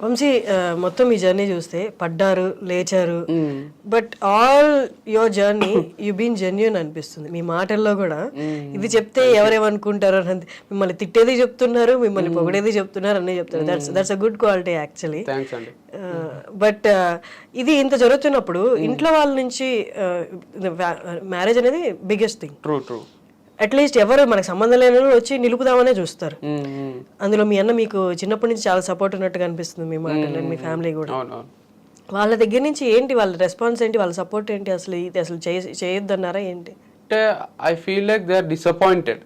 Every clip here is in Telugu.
వంశీ మొత్తం మీ జర్నీ చూస్తే పడ్డారు, లేచారు, but all your journey you been genuine అనిపిస్తుంది మీ మాటల్లో కూడా. ఇది చెప్తే ఎవరేమనుకుంటారో అని, మిమ్మల్ని తిట్టేది చెప్తున్నారు, మిమ్మల్ని పొగడేది చెప్తున్నారు, అన్నీ చెప్తున్నారు. That's a good quality actually. But ఇది ఇంత జరుగుతున్నప్పుడు ఇంట్లో వాళ్ళ నుంచి మ్యారేజ్ అనేది బిగ్గెస్ట్ థింగ్. అట్లీస్ట్ ఎవరు మనకు సంబంధం లేని వచ్చి నిలుపుదామనే చూస్తారు. అందులో మీ అన్న మీకు చిన్నప్పటి నుంచి చాలా సపోర్ట్ ఉన్నట్టుగా అనిపిస్తుంది మీ మాటలు, మీ ఫ్యామిలీ కూడా. వాళ్ళ దగ్గర నుంచి ఏంటి వాళ్ళ రెస్పాన్స్ ఏంటి, వాళ్ళ సపోర్ట్ ఏంటి, అసలు ఇది అసలు చేయొద్దన్నారా ఏంటి? అంటే I feel like they are disappointed.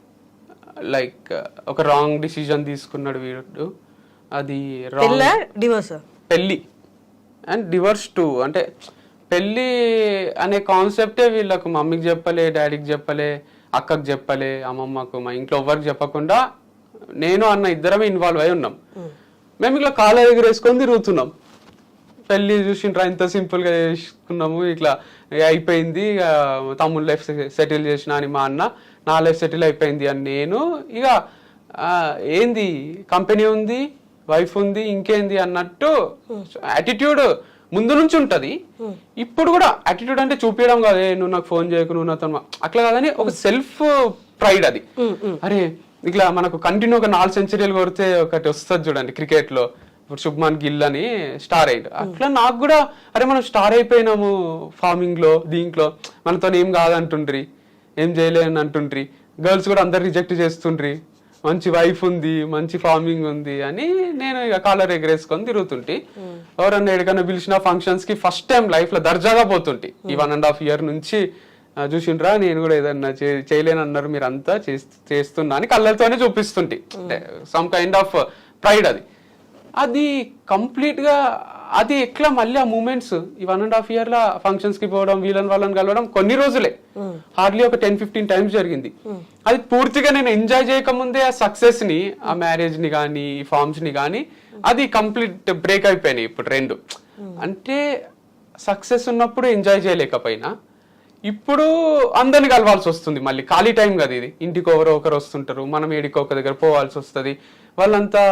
Like ఒక రాంగ్ డిసిజన్ తీసుకున్నాడు వీడు, అది డివోర్స్, పెళ్ళి అండ్ డివోర్స్ టు. అంటే పెళ్ళి అనే కాన్సెప్టే వీళ్ళకు మమ్మీకి చెప్పలే, డాడీకి చెప్పలే, అక్కకు చెప్పలే, అమ్మమ్మకు, మా ఇంట్లో ఎవరికి చెప్పకుండా నేను అన్న ఇద్దరమే ఇన్వాల్వ్ అయి ఉన్నాం. మేము ఇట్లా కాళ్ళ దగ్గర వేసుకొని తిరుగుతున్నాం. పెళ్ళి చూసిండ్రా ఇంత సింపుల్గా చేసుకున్నాము, ఇట్లా అయిపోయింది, తమ్ముడు లైఫ్ సెటిల్ చేసిన అని మా అన్న, నా లైఫ్ సెటిల్ అయిపోయింది అని నేను. ఇక ఏంది కంపెనీ ఉంది, వైఫ్ ఉంది, ఇంకేంది అన్నట్టు యాటిట్యూడ్ ముందు నుంచి ఉంటది. ఇప్పుడు కూడా యాటిట్యూడ్ అంటే చూపించడం కాదు, నువ్వు నాకు ఫోన్ చేయకు, నువ్వు నాతో అట్లా కాదని ఒక సెల్ఫ్ ప్రైడ్ అది. అరే ఇట్లా మనకు కంటిన్యూ ఒక 4 సెంచరీలు కొడితే ఒకటి వస్తుంది చూడండి క్రికెట్ లో, ఇప్పుడు శుభ్మన్ గిల్ అని స్టార్ అయ్యాడు. అట్లా నాకు కూడా అరే మనం స్టార్ అయిపోయినాము ఫార్మింగ్ లో, దీంట్లో మనతో ఏం కాదంటుండ్రి, ఏం చేయలేని అంటుండ్రి, గర్ల్స్ కూడా అందరు రిజెక్ట్ చేస్తుండ్రి, మంచి వైఫ్ ఉంది, మంచి ఫార్మింగ్ ఉంది అని నేను ఇక కాలర్ ఎగరేసుకొని తిరుగుతుంటే, ఎవరన్నా ఎక్కడికన్నా పిలిచిన ఫంక్షన్స్ కి ఫస్ట్ టైం లైఫ్ లో దర్జాగా పోతుంటే. ఈ 1.5 year నుంచి చూసిండ్రా నేను కూడా ఏదన్నా చేయలేనన్నారు మీరు అంతా చేస్తున్నా అని కళ్ళతోనే చూపిస్తుంటే, అంటే సమ్ కైండ్ ఆఫ్ ప్రైడ్ అది. అది కంప్లీట్ గా అది ఎట్లా మళ్ళీ ఆ మూమెంట్స్ ఈ 1.5 year లా ఫంక్షన్స్ కి పోవడం, వాళ్ళని కలవడం కొన్ని రోజులే, హార్డ్లీ ఒక 10-15 times జరిగింది. అది పూర్తిగా నేను ఎంజాయ్ చేయకముందే ఆ సక్సెస్ ని, ఆ మ్యారేజ్ ని కానీ, ఫార్మ్స్ ని కానీ, అది కంప్లీట్ బ్రేక్ అయిపోయినాయి ఇప్పుడు రెండు. అంటే సక్సెస్ ఉన్నప్పుడు ఎంజాయ్ చేయలేకపోయినా ఇప్పుడు అందరిని కలవాల్సి వస్తుంది. మళ్ళీ ఖాళీ టైం కదా ఇది, ఇంటికి ఒకరు వస్తుంటారు, మనం ఏడికి ఒక దగ్గర పోవాల్సి వస్తుంది. వాళ్ళంతా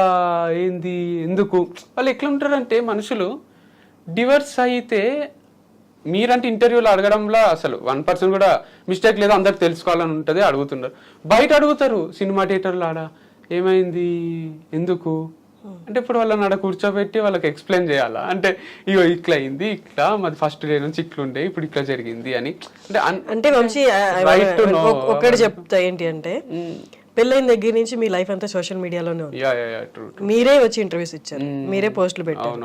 ఏంది ఎందుకు వాళ్ళు ఎట్లా ఉంటారంటే మనుషులు డివర్స్ అయితే మీరంటే ఇంటర్వ్యూలో అడగడంలో అసలు 1% కూడా మిస్టేక్ లేదు, అందరు తెలుసుకోవాలని ఉంటుంది, అడుగుతున్నారు. బయట అడుగుతారు సినిమా థియేటర్లో, ఆడ ఏమైంది ఎందుకు అంటే ఇప్పుడు వాళ్ళని ఆడ కూర్చోబెట్టి వాళ్ళకి ఎక్స్ప్లెయిన్ చేయాలా, అంటే ఇగో ఇట్లా అయింది, ఇట్లా మాది ఫస్ట్ డే నుంచి ఇట్లుండే, ఇప్పుడు ఇట్లా జరిగింది అని. అంటే వంశీ ఒక్కటి చెప్తా ఏంటి అంటే, పెళ్ళైన దగ్గర నుంచి మీ లైఫ్ అంతా సోషల్ మీడియాలోనే ఉంది. మీరే వచ్చి ఇంటర్వ్యూస్ ఇచ్చారు, మీరే పోస్టులు పెట్టారు,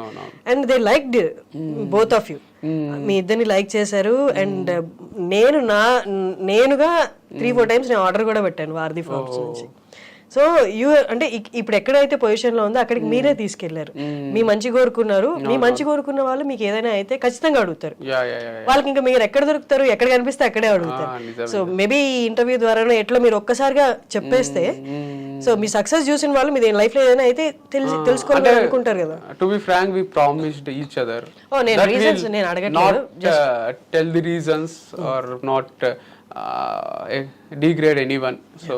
and they liked both of you. మీ ఇద్దరిని లైక్ చేశారు. అండ్ నేనుగా 3-4 times నేను ఆర్డర్ కూడా పెట్టాను వారధి ఫార్మ్స్ నుంచి. సో అంటే ఇప్పుడు ఎక్కడైతే పొజిషన్ లో ఉందో అక్కడికి మీరే తీసుకెళ్లారు, మీ మంచి కోరుకున్నారు. మీ మంచి కోరుకున్న వాళ్ళు మీకు ఏదైనా అయితే ఖచ్చితంగా అడుగుతారు. వాళ్ళకి ఇంకా మీరు ఎక్కడ దొరుకుతారు, ఎక్కడ కనిపిస్తే అక్కడే అడుగుతారు. సో మేబీ ఈ ఇంటర్వ్యూ ద్వారా ఎట్లా మీరు ఒక్కసారిగా చెప్పేస్తే, సో మీ సక్సెస్ చూసిన వాళ్ళు మీ లైఫ్ లో ఏదైనా అయితే తెలుసుకోవాలని అనుకుంటారు కదా. To be frank we promised each other. నేను రీజన్స్ నేను అడగట్లేదు, tell the reasons are not degrade anyone. So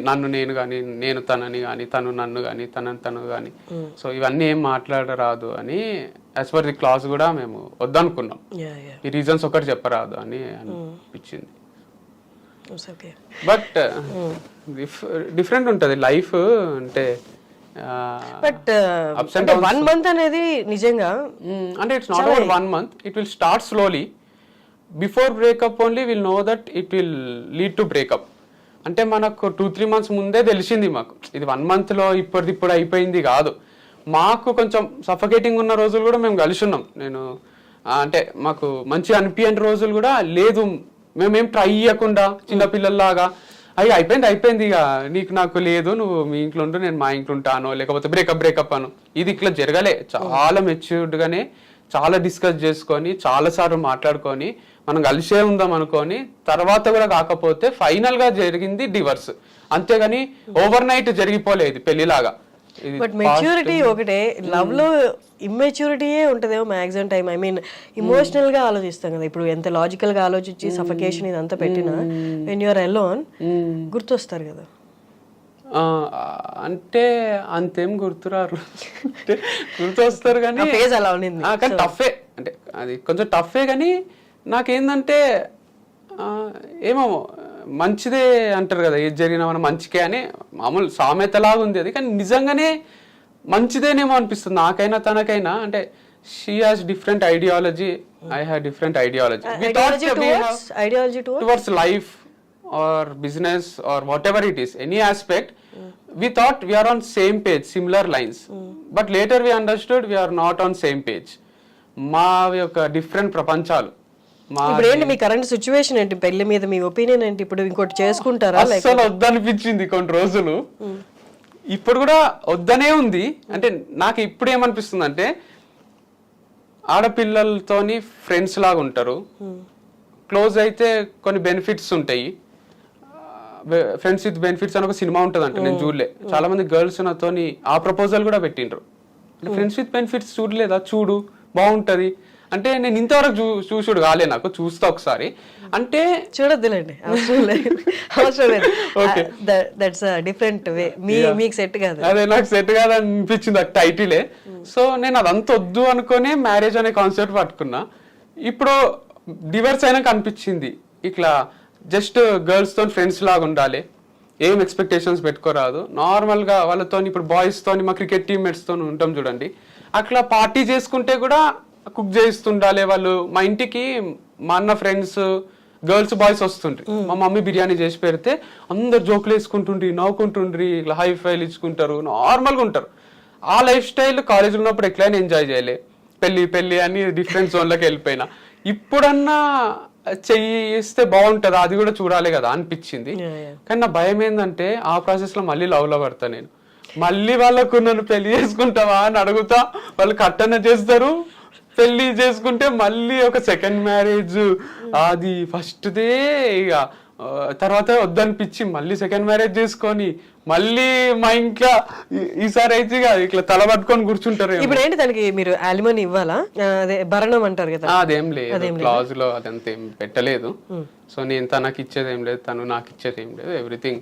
నన్ను నేను కానీ, నేను తనని కానీ, తను నన్ను కానీ, తను కానీ, సో ఇవన్నీ ఏం మాట్లాడరాదు అని యాజ్ పర్ ది క్లాస్ కూడా మేము వద్దనుకున్నాం. ఈ రీజన్స్ ఒకటి చెప్పరాదు అని అనిపించింది. బట్ డిఫరెంట్ ఉంటుంది లైఫ్ అంటే. బట్ 1 month అనేది నిజంగా అంటే it's not about 1 month, it will start slowly. Before breakup only will know that it will lead to breakup. అంటే మనకు 2-3 months ముందే తెలిసింది మాకు, ఇది 1 monthలో ఇప్పుడు అయిపోయింది కాదు. మాకు కొంచెం సఫకేటింగ్ ఉన్న రోజులు కూడా మేము కలిసి ఉన్నాం. నేను అంటే మాకు మంచి అనిపించని రోజులు కూడా లేదు, మేమేం ట్రై చేయకుండా చిన్నపిల్లల్లాగా అయ్యి అయిపోయింది ఇక నీకు నాకు లేదు, నువ్వు మీ ఇంట్లో ఉంటూ నేను మా ఇంట్లో ఉంటాను, లేకపోతే బ్రేకప్ అను. ఇది ఇట్లా జరగలే. చాలా మెచ్యూర్డ్గానే చాలా డిస్కస్ చేసుకొని, చాలాసార్లు మాట్లాడుకొని, మనం కలిసే ఉందాం అనుకొని, తర్వాత కూడా కాకపోతే ఫైనల్ గా జరిగింది డివర్స్. అంతేగాని ఓవర్ నైట్ జరిగిపోలేదు పెళ్లిలాగా. బట్ మెచ్యూరిటీ ఒకటే, లవ్ లో ఇమ్మెచ్యూరిటీయే ఉంటదేమో maximum time. I mean emotional గా ఆలోచిస్తాం కదా, ఇప్పుడు ఎంత లాజికల్ గా ఆలోచించి సఫకేషన్ ఇదంతా పెట్టినా వెన్ యూఆర్ అలోన్ గుర్తొస్తారు కదా. అంటే అంతేం గుర్తురారు, అంటే గుర్తు వస్తారు కానీ ఫేజ్ అలా ఉన్నింది. కానీ టఫే, అంటే అది కొంచెం టఫే. కానీ నాకేందంటే ఏమో మంచిదే అంటారు కదా, ఏది జరిగినా మనం మంచికే అని మామూలు సామెతలాగా ఉంది అది, కానీ నిజంగానే మంచిదేనేమో అనిపిస్తుంది నాకైనా తనకైనా. అంటే she has different ideology, I have different ideology towards life or business or whatever it is, any aspect. We thought we are on same page, similar lines, but later we understood we are not on same page. మా యొక్క డిఫరెంట్ ప్రపంచాలు. ఇప్పుడు ఏంటి మీ కరెంట్ సిచ్యువేషన్ ఏంటి, పెళ్లి మీద మీ ఒపీనియన్ ఏంటి? ఇప్పుడు ఇంకోటి చేసుకుంటారా? అసలు వద్దనిపించింది కొన్ని రోజులు, ఇప్పుడు కూడా వద్దనే ఉంది. అంటే నాకు ఇప్పుడు ఏమనిపిస్తుంది అంటే, ఆడపిల్లలతోని ఫ్రెండ్స్ లాగా ఉంటారు, క్లోజ్ అయితే కొన్ని బెనిఫిట్స్ ఉంటాయి. ఫ్రెండ్స్ విత్ బెనిఫిట్స్ అని ఒక సినిమా ఉంటుంది అంటే, నేను చూడలే. చాలా మంది గర్ల్స్ నాతోని ఆ ప్రపోజల్ కూడా పెట్టిండ్రు, ఫ్రెండ్స్ విత్ బెనిఫిట్స్ చూడలేదా, చూడు బాగుంటది అంటే. నేను ఇంతవరకు చూసుడు కాలే, నాకు చూస్తా ఒకసారి అంటే. చూడొద్దులేండి, అవసరం లేదు. Okay, that's different way. మీకు సెట్ కాదు అదే, నాకు సెట్ కాదు అనిపించింది ఆ టైటిలే. సో నేను అదంతా వద్దు అనుకునే మ్యారేజ్ అనే కాన్సెప్ట్ పట్టుకున్నా. ఇప్పుడు డివర్స్ అయినాక అనిపించింది, ఇట్లా జస్ట్ గర్ల్స్ తో ఫ్రెండ్స్ లాగా ఉండాలి, ఏం ఎక్స్పెక్టేషన్స్ పెట్టుకోరాదు, నార్మల్ గా వాళ్ళతో. ఇప్పుడు బాయ్స్ తోని మా క్రికెట్ టీమ్మేట్స్ తో ఉంటాం చూడండి, అట్లా పార్టీ చేసుకుంటే కూడా కుక్ చేస్తుండాలి వాళ్ళు. మా ఇంటికి మా అన్న ఫ్రెండ్స్ గర్ల్స్ బాయ్స్ వస్తుండ్రి, మా మమ్మీ బిర్యానీ చేసి పెడితే అందరు జోకులు వేసుకుంటుండ్రి, నవ్వుకుంటుండ్రి, ఇట్లా హై ఫైల్ ఇచ్చుకుంటారు, నార్మల్గా ఉంటారు. ఆ లైఫ్ స్టైల్ కాలేజ్ ఉన్నప్పుడు ఎట్లయినా ఎంజాయ్ చేయలే. పెళ్లి అని డిఫరెంట్ జోన్లోకి వెళ్ళిపోయినా. ఇప్పుడన్నా చేయిస్తే బాగుంటది, అది కూడా చూడాలి కదా అనిపించింది. కానీ నా భయం ఏంటంటే, ఆ ప్రాసెస్ లో మళ్ళీ లవ్ లో పడతా నేను. మళ్ళీ వాళ్ళకు నన్ను పెళ్లి చేసుకుంటావా అని అడుగుతా, వాళ్ళు కట్టన చేస్తారు. పెళ్లి చేసుకుంటే మళ్ళీ ఒక సెకండ్ మ్యారేజ్, అది ఫస్ట్దే ఇక తర్వాత వద్దనిపించి మళ్ళీ సెకండ్ మ్యారేజ్ చేసుకొని మళ్ళీ మా ఇంట్లో ఈసారి అయితే ఇట్లా తల పట్టుకొని కూర్చుంటారు. ఇప్పుడు ఏంటి దానికి మీరు అలిమనీ ఇవ్వాలా? అదే భరణం అంటారు కదా, అదేం లేదు, క్లాజ్ లో అదంతా ఏం పెట్టలేదు. సో నేను తనకి ఇచ్చేది ఏం లేదు, తను నాకు ఇచ్చేది ఏం లేదు, ఎవ్రీథింగ్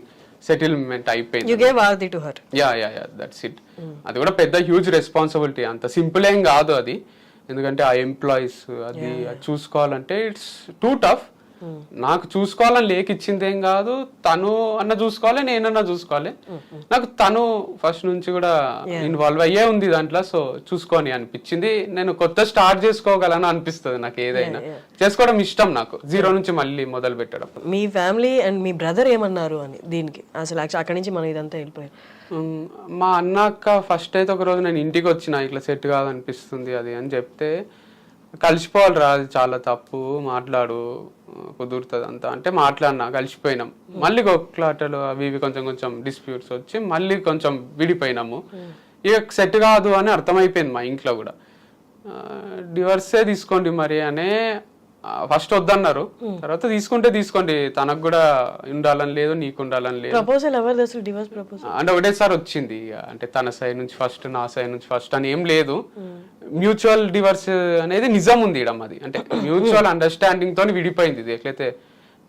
సెటిల్మెంట్ అయిపోయింది. Yeah that's it. అది కూడా పెద్ద హ్యూజ్ రెస్పాన్సిబిలిటీ, అంత సింపుల్ ఏం కాదు అది. ఎందుకంటే ఆ ఎంప్లాయీస్ అది చూసుకోవాలంటే ఇట్స్ టూ టఫ్. నాకు చూసుకోవాలని లేక ఇచ్చింది ఏం కాదు, తను అన్న చూసుకోవాలి, నేనన్నా చూసుకోవాలి. నాకు తను ఫస్ట్ నుంచి కూడా ఇన్వాల్వ్ అయ్యే ఉంది దాంట్లో. సో చూసుకొని అనిపించింది, నేను కొత్త స్టార్ట్ చేసుకోగలను అనిపిస్తుంది నాకు. ఏదైనా చేసుకోవడం ఇష్టం నాకు, జీరో నుంచి మళ్ళీ మొదలు పెట్టడం. మీ ఫ్యామిలీ అండ్ మీ బ్రదర్ ఏమన్నారు అని దీనికి? అసలు అక్కడి నుంచి మనం ఇదంతా వెళ్ళిపోయాం. మా అన్నక్క ఫస్ట్ అయితే ఒక రోజు నేను ఇంటికి వచ్చిన, ఇట్లా సెట్ కాదనిపిస్తుంది అది అని చెప్తే, కలిసిపోవాలి రా, అది చాలా తప్పు, మాట్లాడు, కుదురుతుంది అంతా అంటే మాట్లాడినా, కలిసిపోయినాం. మళ్ళీ కొట్లాటలు అవి ఇవి కొంచెం డిస్ప్యూట్స్ వచ్చి మళ్ళీ కొంచెం విడిపోయినాము. ఇక సెట్ కాదు అని అర్థమైపోయింది మా ఇంట్లో కూడా. డివర్సే తీసుకోండి మరి అనే ఫస్ట్ వద్దన్నారు, తర్వాత తీసుకుంటే తీసుకోండి, తనకు కూడా ఉండాలని లేదు, నీకు ఉండాలని లేదు. అంటే ఒకటేసారి వచ్చింది, అంటే తన సైడ్ నుంచి ఫస్ట్, నా సైడ్ నుంచి ఫస్ట్ అని ఏం లేదు. మ్యూచువల్ డివర్స్ అనేది నిజం ఉంది ఇడం. అది అంటే మ్యూచువల్ అండర్స్టాండింగ్ తోని విడిపోయింది. ఇది ఎట్లయితే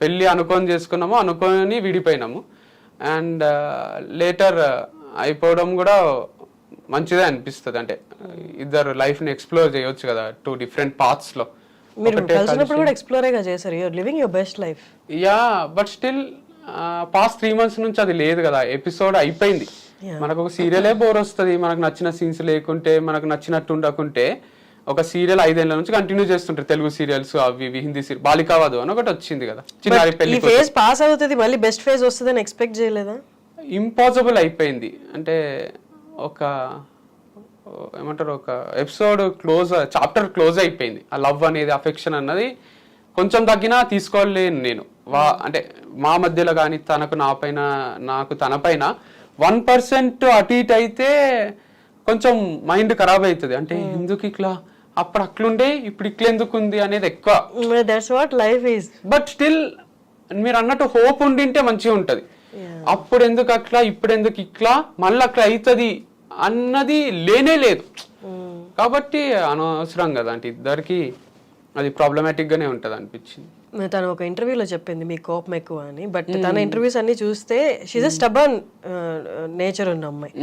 పెళ్లి అనుకొని చేసుకున్నామో అనుకొని విడిపోయినాము. అండ్ లేటర్ అయిపోవడం కూడా మంచిదే అనిపిస్తుంది. అంటే ఇద్దరు లైఫ్ ని ఎక్స్ప్లోర్ చేయొచ్చు కదా, టూ డిఫరెంట్ పాత్స్ లో. మీరు కలిసినప్పుడు కూడా ఎక్స్ప్లోరేగా చేశారు, you are living your best life. Ya, but still past 3 months నుంచి అది లేదు కదా, ఎపిసోడ్ అయిపోయింది. మనకు ఒక సీరియలే బోర్ వస్తుంది, మనకు నచ్చిన సీన్స్ లేకుంటే, మనకు నచ్చినట్టు ఉండకుంటే. ఒక సీరియల్ 5 ఏళ్ల నుంచి కంటిన్యూ చేస్తుంటారు, తెలుగు సీరియల్స్ అవి ఇవి, హిందీ సీరియల్ బాలికావధు అని ఒకటి వచ్చింది కదా, చిన్నారి పెళ్లి. ఫేజ్ పాస్ అవుతుంది, మళ్ళీ బెస్ట్ ఫేజ్ వస్తుందని ఎక్స్పెక్ట్ చేయలేదా? ఇంపాసిబుల్ అయిపోయింది. అంటే ఒక ఏమంటారు, ఒక ఎపిసోడ్ క్లోజ్, చాప్టర్ క్లోజ్ అయిపోయింది. ఆ లవ్ అనేది, అఫెక్షన్ అన్నది కొంచెం తగ్గినా తీసుకోలేను నేను. అంటే మా మధ్యలో కానీ తనకు నా పైన, నాకు తన పైన 1% అటు ఇటు అయితే కొంచెం మైండ్ ఖరాబ్ అవుతుంది. అంటే ఎందుకు ఇట్లా, అప్పుడు అట్లుండే ఇప్పుడు ఇట్లా ఎందుకు ఉంది అనేది ఎక్కువ. That's what life is. But still మీరు అన్నట్టు హోప్ ఉండింటే మంచిగా ఉంటది. అప్పుడు ఎందుకు అట్లా, ఇప్పుడు ఎందుకు ఇట్లా, మళ్ళీ అట్లా అవుతుంది అన్నది లేనే లేదు. కాబట్టి అనవసరం కదా, అంటే ఇద్దరికి అది ప్రాబ్లమాటిక్ గానే ఉంటది అనిపించింది. తను ఒక ఇంటర్వ్యూలో చెప్పింది మీ కోపం ఎక్కువ అని, బట్ తన ఇంటర్వ్యూస్ అన్ని చూస్తే షీజ్ అ స్టబర్న్ నేచర్ ఉన్న అమ్మాయి.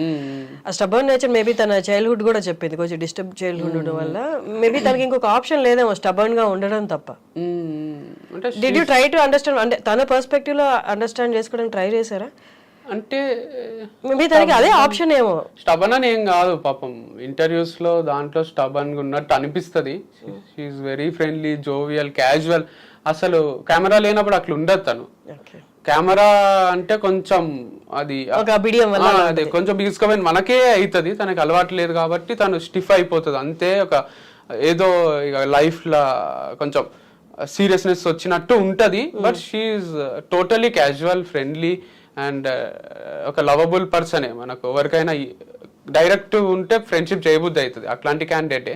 ఆ స్టబర్న్ నేచర్ మేబీ తన చైల్డ్హుడ్ కూడా చెప్పింది, కొంచెం డిస్టర్బ్ చైల్డ్హుడ్ ఉండడం వల్ల మేబీ తనకి ఇంకొక ఆప్షన్ లేదేమో స్టబర్న్ గా ఉండడం తప్ప. అంటే did you try to understand, అంటే తన పర్స్పెక్టివ్ లో అండర్స్టాండ్ చేసుకోవడానికి ట్రై చేశారా? అంటే మేబీ తనకి అదే ఆప్షన్ ఏమో. స్టబన్ అని ఏం కాదు పాపం, ఇంటర్వ్యూస్ లో దాంట్లో స్టబన్ గా ఉన్నట్టు అనిపిస్తుంది. She's very friendly, jovial, casual. అసలు కెమెరా లేనప్పుడు అట్లా ఉండదు తను. కెమెరా అంటే కొంచెం అది అదే కొంచెం బిగుసుకపోయిన మనకే అవుతుంది, తనకి అలవాటు లేదు కాబట్టి తను స్టిఫ్ అయిపోతుంది అంతే. ఒక ఏదో ఇక లైఫ్ లా కొంచెం సీరియస్నెస్ వచ్చినట్టు ఉంటది, but she's totally casual, friendly and ఒక లవబుల్ పర్సనే. మనకు ఎవరికైనా డైరెక్ట్ ఉంటే ఫ్రెండ్షిప్ చేయబుద్ధి అవుతుంది, అట్లాంటి క్యాండిడేటే.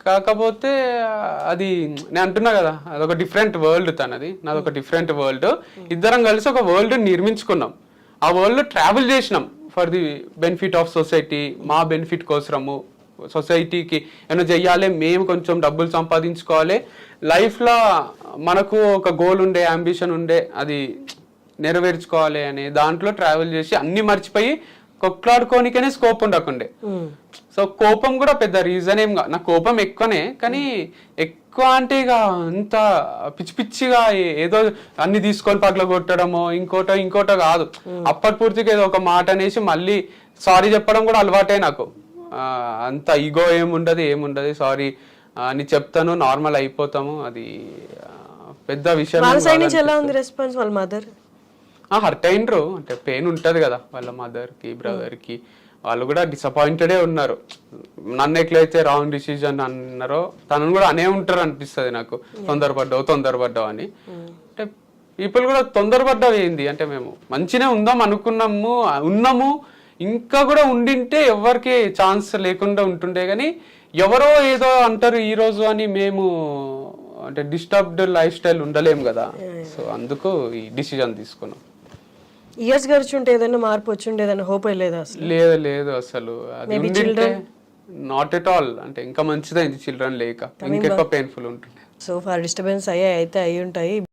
కాకపోతే అది నేను అంటున్నా కదా, అదొక డిఫరెంట్ వరల్డ్ తనది, నాదొక డిఫరెంట్ వరల్డ్. ఇద్దరం కలిసి ఒక వరల్డ్ నిర్మించుకున్నాం, ఆ వరల్డ్ ట్రావెల్ చేసినాం for the benefit of society, మా బెనిఫిట్ కోసము. సొసైటీకి ఏమైనా చెయ్యాలి, మేము కొంచెం డబ్బులు సంపాదించుకోవాలి, లైఫ్లో మనకు ఒక గోల్ ఉండే, అంబిషన్ ఉండే, అది నెరవేర్చుకోవాలి అనే దాంట్లో ట్రావెల్ చేసి అన్ని మర్చిపోయి కొట్లాడుకోనికనే స్కోప్ ఉండకుండే. సో కోపం కూడా పెద్ద రీజన్ ఏం కాదు, నా కోపం ఎక్కువనే, కానీ ఎక్కువ అంటే ఇక అంత పిచ్చి పిచ్చిగా ఏదో అన్ని తీసుకొని పగల కొట్టడమో ఇంకోటో కాదు. అప్పటి పూర్తిగా ఏదో ఒక మాట అనేసి మళ్ళీ సారీ చెప్పడం కూడా అలవాటే నాకు. అంత ఈగో ఏముండదు, సారీ అని చెప్తాను, నార్మల్ అయిపోతాము, అది పెద్ద విషయం. ఎలా ఉంది రెస్పాన్స్ వాళ్ళ మదర్? హర్ట్ అయినరు, అంటే పెయిన్ ఉంటది కదా వాళ్ళ మదర్ కి, బ్రదర్ కి, వాళ్ళు కూడా డిసప్పాయింటెడే ఉన్నారు. నన్ను ఎట్లయితే రాంగ్ డిసిజన్ అన్నారో తనను కూడా అనే ఉంటారు అనిపిస్తుంది నాకు, తొందరపడ్డావు అని. అంటే పీపుల్ కూడా తొందరపడ్డావు ఏంది అంటే, మేము మంచినే ఉందాం ఉన్నాము, ఇంకా కూడా ఉండింటే ఎవరికి ఛాన్స్ లేకుండా ఉంటుండే, కానీ ఎవరో ఏదో అంటారు ఈ రోజు అని మేము అంటే డిస్టర్బ్డ్ లైఫ్ స్టైల్ ఉండలేము కదా. సో అందుకు ఈ డిసిజన్ తీసుకున్నాం. ఇయర్స్ గడిచుంటే ఏదైనా మార్పు వచ్చిండేదన్నా హోప్ లేదా? లేదు అసలు, అది ఉండింటే నాట్ ఎట్ ఆల్, అంటే ఇంకా మంచిదైంది చిల్డ్రన్ లేక, ఇంకెక్కువ పెయిన్ఫుల్ ఉంటుంది. సో ఫార్ డిస్టర్బెన్స్ అయ్యి ఉంటాయి.